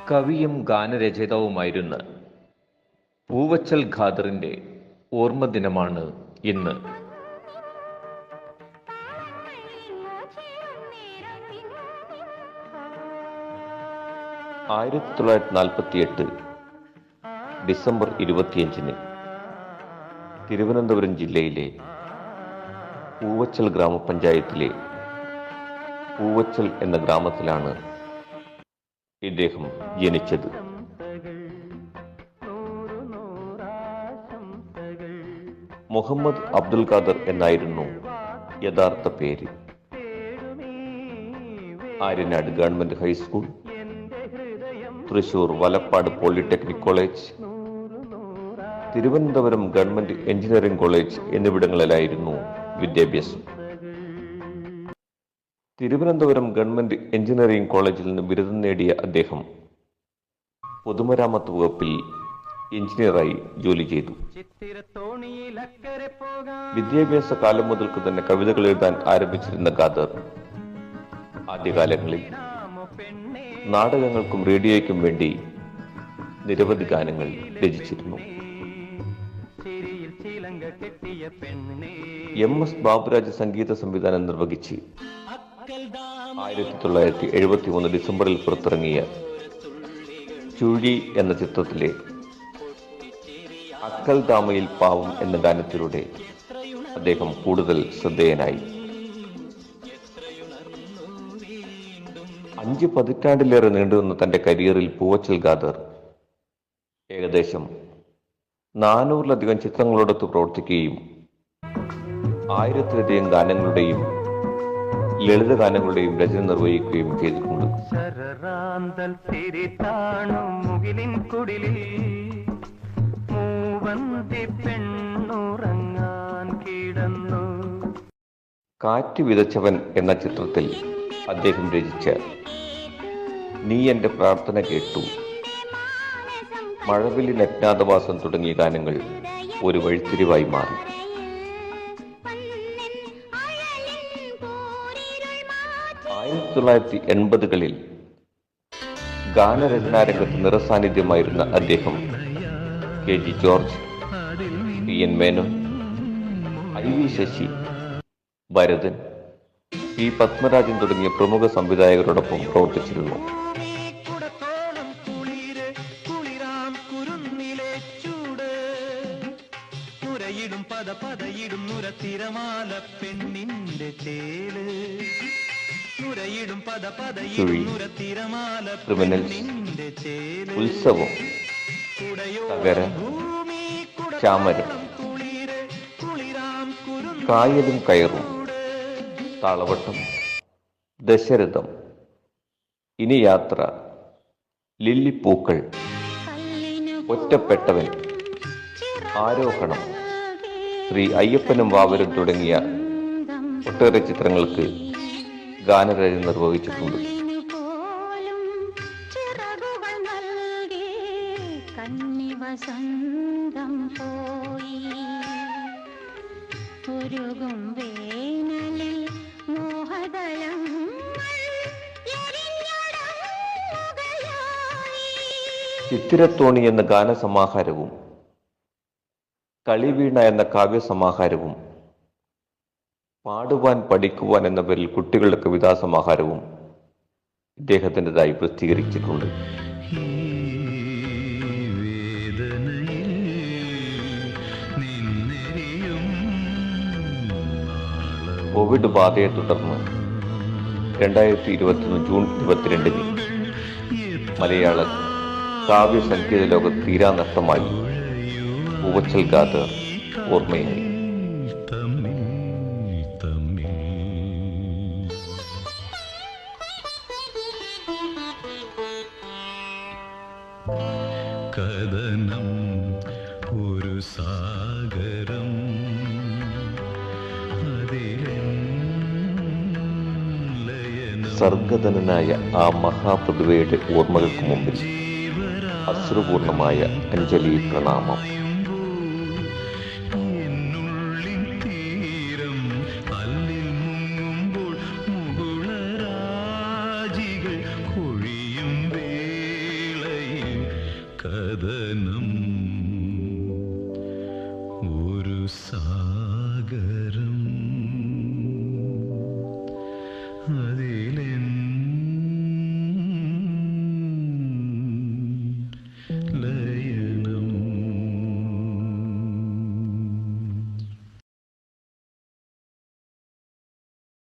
കവിയും ഗാനരചയിതാവുമായിരുന്ന പൂവച്ചൽ ഖാദറിൻ്റെ ഓർമ്മദിനമാണ് ഇന്ന്. 1948 ഡിസംബർ 25 തിരുവനന്തപുരം ജില്ലയിലെ പൂവച്ചൽ ഗ്രാമപഞ്ചായത്തിലെ പൂവച്ചൽ എന്ന ഗ്രാമത്തിലാണ് ഇദ്ദേഹം ജനിച്ചത്. മുഹമ്മദ് അബ്ദുൽ ഖാദർ എന്നായിരുന്നു യഥാർത്ഥ പേര്. Aryanad government high school, Thrissur Valappad polytechnic college, Thiruvananthapuram government engineering college എന്നിവിടങ്ങളിലായിരുന്നു വിദ്യാഭ്യാസം. തിരുവനന്തപുരം ഗവൺമെന്റ് എഞ്ചിനീയറിംഗ് കോളേജിൽ നിന്ന് ബിരുദം നേടിയ അദ്ദേഹം പൊതുമരാമത്ത് വകുപ്പിൽ എഞ്ചിനീയറായി ജോലി ചെയ്തു. വിദ്യാഭ്യാസ കാലം മുതൽക്ക് തന്നെ കവിതകൾ എഴുതാൻ ആരംഭിച്ചിരുന്ന ഖാദർ ആദ്യകാലങ്ങളിൽ നാടകങ്ങൾക്കും റേഡിയോയ്ക്കും വേണ്ടി നിരവധി ഗാനങ്ങൾ രചിച്ചിരുന്നു. MS ബാബുരാജ് സംഗീത സംവിധാനം നിർവഹിച്ച് 1973 ഡിസംബറിൽ പുറത്തിറങ്ങിയ ചുഴി എന്ന ചിത്രത്തിലെ അക്കൽ ദാമയിൽ പാവം എന്ന ഗാനത്തിലൂടെ അദ്ദേഹം കൂടുതൽ ശ്രദ്ധേയനായി. 5 പതിറ്റാണ്ടിലേറെ നീണ്ടുനിന്ന തന്റെ കരിയറിൽ പൂവച്ചൽ ഖാദർ ഏകദേശം 400-ലധികം ചിത്രങ്ങളോടൊത്ത് പ്രവർത്തിക്കുകയും 1000-ലധികം ഗാനങ്ങളുടെയും ലളിത ഗാനങ്ങളുടെയും രചന നിർവഹിക്കുകയും ചെയ്തിട്ടുണ്ട്. കാറ്റ് വിതച്ചവൻ എന്ന ചിത്രത്തിൽ അദ്ദേഹം രചിച്ച നീ എന്റെ പ്രാർത്ഥന കേട്ടു, മഴവില്ലിൻ അജ്ഞാതവാസം തുടങ്ങിയ ഗാനങ്ങൾ ഒരു വഴിത്തിരിവായി മാറി. 1980-കളിൽ ഗാനരചനാരംഗത്ത് നിറസാന്നിധ്യമായിരുന്ന അദ്ദേഹം KG George, PN Menon, IV Sasi, Bharathan, P Padmarajan തുടങ്ങിയ പ്രമുഖ സംവിധായകരോടൊപ്പം പ്രവർത്തിച്ചിരുന്നു. ചുഴി, ക്രിമിനൽസ്, ഉത്സവം, തകര, ചാമരം, കായലും കയറും, താളവട്ടം, ദശരഥം, ഇനി യാത്ര, ലില്ലിപ്പൂക്കൾ, ഒറ്റപ്പെട്ടവൻ, ആരോഹണം, ശ്രീ അയ്യപ്പനും വാവരും തുടങ്ങിയ ഒട്ടേറെ ചിത്രങ്ങൾക്ക് ഗാനരചന നിർവഹിച്ചിട്ടുണ്ട്. ചിത്തിരത്തോണി എന്ന ഗാനസമാഹാരവും കളിവീണ എന്ന കാവ്യസമാഹാരവും പാടുവാൻ പഠിക്കുവാൻ എന്ന പേരിൽ കുട്ടികളുടെ കവിതാസമാഹാരവും ഇദ്ദേഹത്തിൻ്റെതായി പ്രസിദ്ധീകരിച്ചിട്ടുണ്ട്. കോവിഡ് ബാധയെ തുടർന്ന് 2021 ജൂൺ 22 മലയാള കാവ്യ സംഗീത ലോകത്ത് തീരാനഷ്ടമായി പൂവച്ചൽ ഖാദർ ഓർമ്മയായി. കഥനം ഒരു സാഗരം, സർഗധനനായ ആ മഹാപ്രതിഭയുടെ ഓർമ്മകൾക്ക് മുമ്പിൽ അശ്രുപൂർണമായ അഞ്ജലി പ്രണാമം. കൊഴിയും വേള കഥനം ഒരു സാ